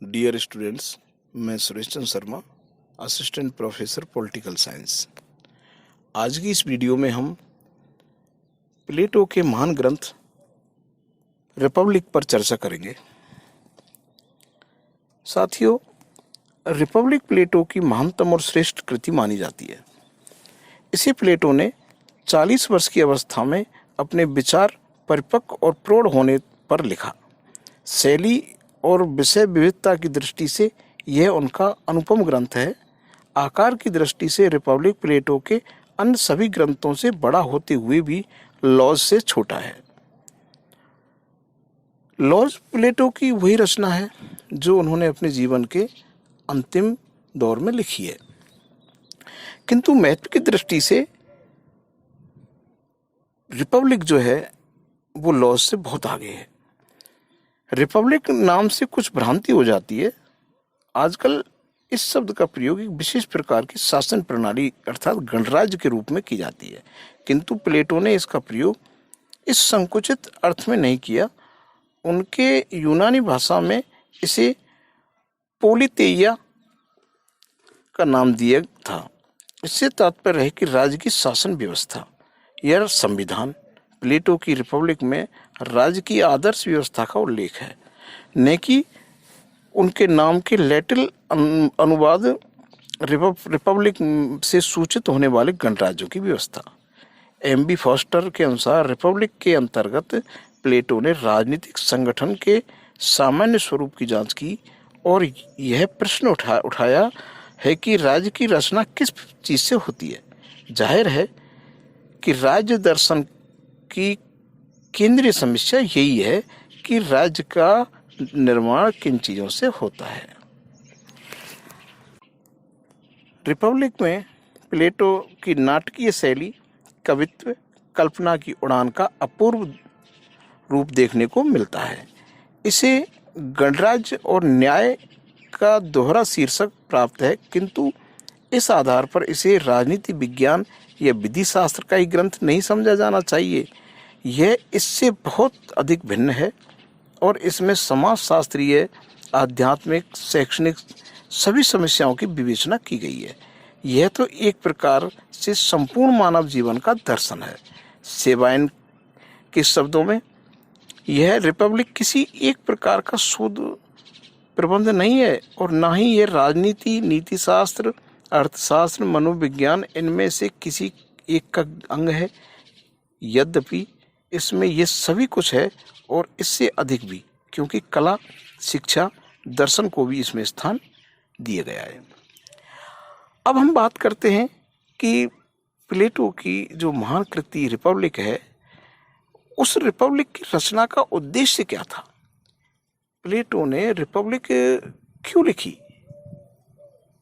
Dear students, मैं Suresh Chandra Sharma, assistant professor political science. आज की इस वीडियो में हम प्लेटो के महान ग्रंथ रिपब्लिक पर चर्चा करेंगे। साथियों, रिपब्लिक प्लेटो की महानतम और श्रेष्ठ कृति मानी जाती है। इसे प्लेटो ने 40 वर्ष की अवस्था में अपने विचार परिपक्व और प्रौढ़ होने पर लिखा। शैली और विषय विविधता की दृष्टि से यह उनका अनुपम ग्रंथ है। आकार की दृष्टि से रिपब्लिक प्लेटो के अन्य सभी ग्रंथों से बड़ा होते हुए भी लॉज से छोटा है। लॉज प्लेटो की वही रचना है जो उन्होंने अपने जीवन के अंतिम दौर में लिखी है, किंतु महत्व की दृष्टि से रिपब्लिक जो है वो लॉज से बहुत आगे है। रिपब्लिक नाम से कुछ भ्रांति हो जाती है। आजकल इस शब्द का प्रयोग एक विशेष प्रकार की शासन प्रणाली अर्थात गणराज्य के रूप में की जाती है, किंतु प्लेटो ने इसका प्रयोग इस संकुचित अर्थ में नहीं किया। उनके यूनानी भाषा में इसे पोलितेइया का नाम दिया था। इससे तात्पर्य है कि राज्य की शासन व्यवस्था या संविधान। प्लेटो की रिपब्लिक में राज्य की आदर्श व्यवस्था का उल्लेख है, न कि उनके नाम के लैटिन अनुवाद रिपब्लिक से सूचित होने वाले गणराज्यों की व्यवस्था। एम.बी. फॉस्टर के अनुसार रिपब्लिक के अंतर्गत प्लेटो ने राजनीतिक संगठन के सामान्य स्वरूप की जांच की और यह प्रश्न उठाया है कि राज्य की रचना किस चीज से होती है। जाहिर है कि राज्य दर्शन की केंद्रीय समस्या यही है कि राज्य का निर्माण किन चीजों से होता है। रिपब्लिक में प्लेटो की नाटकीय शैली, कवित्व, कल्पना की उड़ान का अपूर्व रूप देखने को मिलता है। इसे गणराज्य और न्याय का दोहरा शीर्षक प्राप्त है, किंतु इस आधार पर इसे राजनीति विज्ञान या विधि शास्त्र का ही ग्रंथ नहीं समझा जाना चाहिए। यह इससे बहुत अधिक भिन्न है और इसमें समाज शास्त्रीय, आध्यात्मिक, शैक्षणिक सभी समस्याओं की विवेचना की गई है। यह तो एक प्रकार से संपूर्ण मानव जीवन का दर्शन है। सेबाइन के शब्दों में यह रिपब्लिक किसी एक प्रकार का शोध प्रबंध नहीं है और ना ही यह राजनीति, नीति शास्त्र, अर्थशास्त्र, मनोविज्ञान इनमें से किसी एक का अंग है। यद्यपि इसमें यह सभी कुछ है और इससे अधिक भी, क्योंकि कला, शिक्षा, दर्शन को भी इसमें स्थान दिया गया है। अब हम बात करते हैं कि प्लेटो की जो महान कृति रिपब्लिक है, उस रिपब्लिक की रचना का उद्देश्य क्या था। प्लेटो ने रिपब्लिक क्यों लिखी,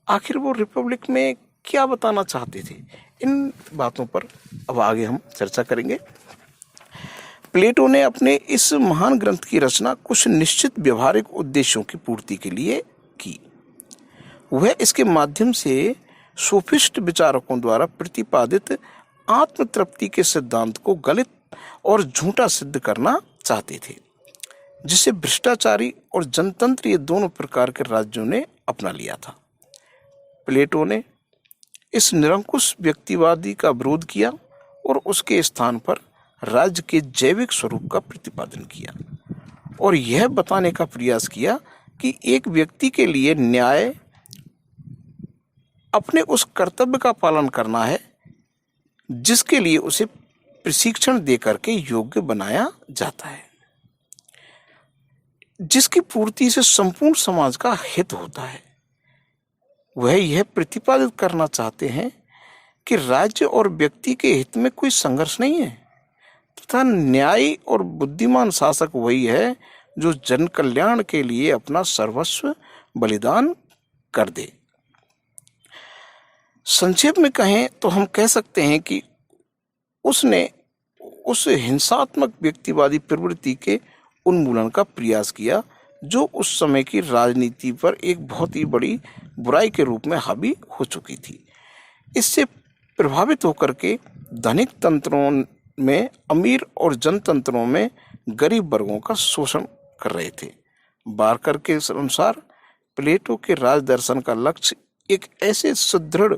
आखिर वो रिपब्लिक में क्या बताना चाहते थे, इन बातों पर अब आगे हम चर्चा करेंगे। प्लेटो ने अपने इस महान ग्रंथ की रचना कुछ निश्चित व्यवहारिक उद्देश्यों की पूर्ति के लिए की। वह इसके माध्यम से सोफिस्ट विचारकों द्वारा प्रतिपादित आत्मतृप्ति के सिद्धांत को गलत और झूठा सिद्ध करना चाहते थे, जिसे भ्रष्टाचारी और जनतंत्र ये दोनों प्रकार के राज्यों ने अपना लिया था। प्लेटो ने इस निरंकुश व्यक्तिवादी का विरोध किया और उसके स्थान पर राज्य के जैविक स्वरूप का प्रतिपादन किया और यह बताने का प्रयास किया कि एक व्यक्ति के लिए न्याय अपने उस कर्तव्य का पालन करना है जिसके लिए उसे प्रशिक्षण देकर के योग्य बनाया जाता है, जिसकी पूर्ति से संपूर्ण समाज का हित होता है। वह यह प्रतिपादित करना चाहते हैं कि राज्य और व्यक्ति के हित में कोई संघर्ष नहीं है तथा न्यायी और बुद्धिमान शासक वही है जो जन कल्याण के लिए अपना सर्वस्व बलिदान कर दे। संक्षेप में कहें तो हम कह सकते हैं कि उसने उस हिंसात्मक व्यक्तिवादी प्रवृत्ति के उन्मूलन का प्रयास किया जो उस समय की राजनीति पर एक बहुत ही बड़ी बुराई के रूप में हावी हो चुकी थी। इससे प्रभावित होकर के धनिक तंत्रों में अमीर और जनतंत्रों में गरीब वर्गों का शोषण कर रहे थे। बारकर के अनुसार प्लेटो के राज दर्शन का लक्ष्य एक ऐसे सुदृढ़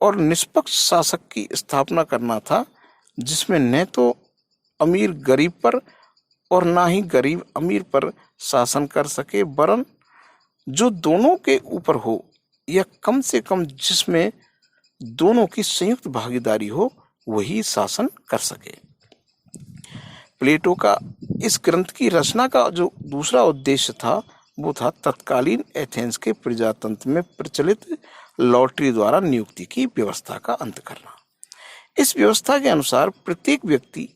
और निष्पक्ष शासक की स्थापना करना था जिसमें न तो अमीर गरीब पर और ना ही गरीब अमीर पर शासन कर सके, वरन जो दोनों के ऊपर हो या कम से कम जिसमें दोनों की संयुक्त भागीदारी हो, वही शासन कर सके। प्लेटो का इस ग्रंथ की रचना का जो दूसरा उद्देश्य था वो था तत्कालीन एथेंस के प्रजातंत्र में प्रचलित लॉटरी द्वारा नियुक्ति की व्यवस्था का अंत करना। इस व्यवस्था के अनुसार प्रत्येक व्यक्ति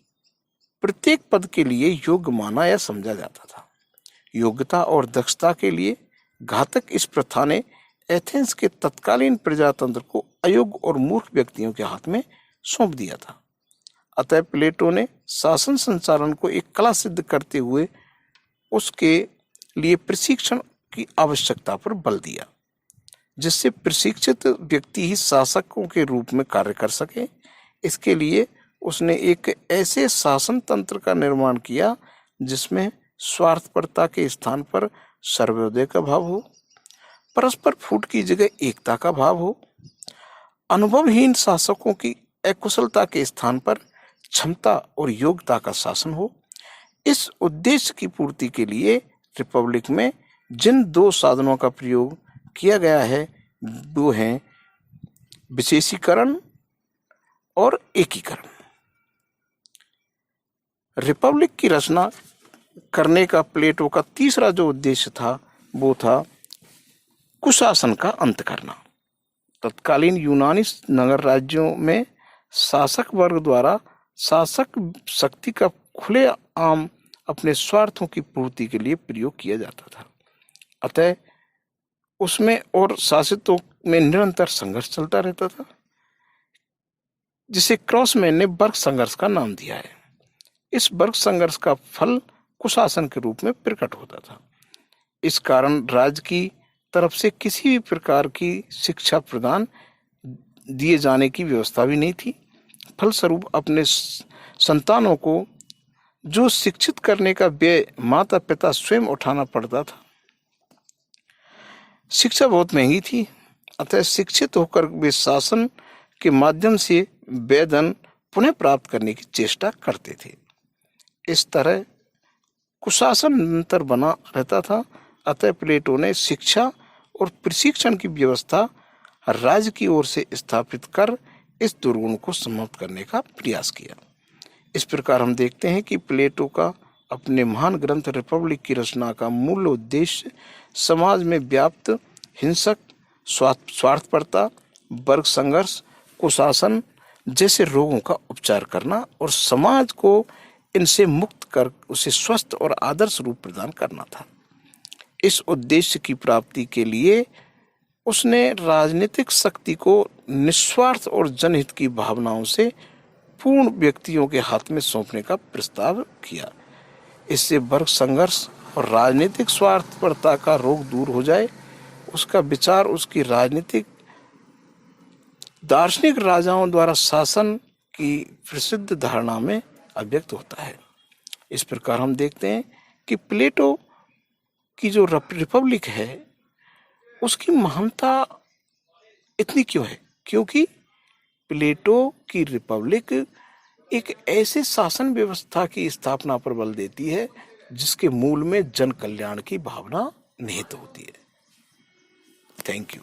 प्रत्येक पद के लिए योग्य माना या समझा जाता था। योग्यता और दक्षता के लिए घातक इस प्रथा ने एथेंस के तत्कालीन प्रजातंत्र को अयोग्य और मूर्ख व्यक्तियों के हाथ में सौंप दिया था। अतः प्लेटो ने शासन संचालन को एक कला सिद्ध करते हुए उसके लिए प्रशिक्षण की आवश्यकता पर बल दिया, जिससे प्रशिक्षित व्यक्ति ही शासकों के रूप में कार्य कर सके। इसके लिए उसने एक ऐसे शासन तंत्र का निर्माण किया जिसमें स्वार्थपरता के स्थान पर सर्वोदय का भाव हो, परस्पर फूट की जगह एकता का भाव हो, अनुभवहीन शासकों की अकुशलता के स्थान पर क्षमता और योग्यता का शासन हो। इस उद्देश्य की पूर्ति के लिए रिपब्लिक में जिन दो साधनों का प्रयोग किया गया है वो हैं विशेषीकरण और एकीकरण। रिपब्लिक की रचना करने का प्लेटो का तीसरा जो उद्देश्य था वो था कुशासन का अंत करना। तत्कालीन यूनानी नगर राज्यों में शासक वर्ग द्वारा शासक शक्ति का खुलेआम अपने स्वार्थों की पूर्ति के लिए प्रयोग किया जाता था। अतः उसमें और शासितों में निरंतर संघर्ष चलता रहता था, जिसे क्रॉसमैन ने वर्ग संघर्ष का नाम दिया है। इस वर्ग संघर्ष का फल कुशासन के रूप में प्रकट होता था। इस कारण राज्य की तरफ से किसी भी प्रकार की शिक्षा प्रदान दिए जाने की व्यवस्था भी नहीं थी। फलस्वरूप अपने संतानों को जो शिक्षित करने का व्यय माता पिता स्वयं उठाना पड़ता था। शिक्षा बहुत महंगी थी, अतः शिक्षित होकर वे शासन के माध्यम से वेतन पुनः प्राप्त करने की चेष्टा करते थे। इस तरह कुशासन निरंतर बना रहता था। अतः प्लेटो ने शिक्षा और प्रशिक्षण की व्यवस्था राज्य की ओर से स्थापित कर इस दुर्गुण को समाप्त करने का प्रयास किया। इस प्रकार हम देखते हैं कि प्लेटो का अपने महान ग्रंथ रिपब्लिक की रचना का मूल उद्देश्य समाज में व्याप्त हिंसक स्वार्थपरता, वर्ग संघर्ष, कुशासन जैसे रोगों का उपचार करना और समाज को इनसे मुक्त कर उसे स्वस्थ और आदर्श रूप प्रदान करना था। इस उद्देश्य की प्राप्ति के लिए उसने राजनीतिक शक्ति को निस्वार्थ और जनहित की भावनाओं से पूर्ण व्यक्तियों के हाथ में सौंपने का प्रस्ताव किया। इससे वर्ग संघर्ष और राजनीतिक स्वार्थपरता का रोग दूर हो जाए। उसका विचार उसकी राजनीतिक दार्शनिक राजाओं द्वारा शासन की प्रसिद्ध धारणा में अभिव्यक्त होता है। इस प्रकार हम देखते हैं कि प्लेटो की जो रिपब्लिक है उसकी महानता इतनी क्यों है? क्योंकि प्लेटो की रिपब्लिक एक ऐसे शासन व्यवस्था की स्थापना पर बल देती है जिसके मूल में जन कल्याण की भावना निहित होती है। Thank you.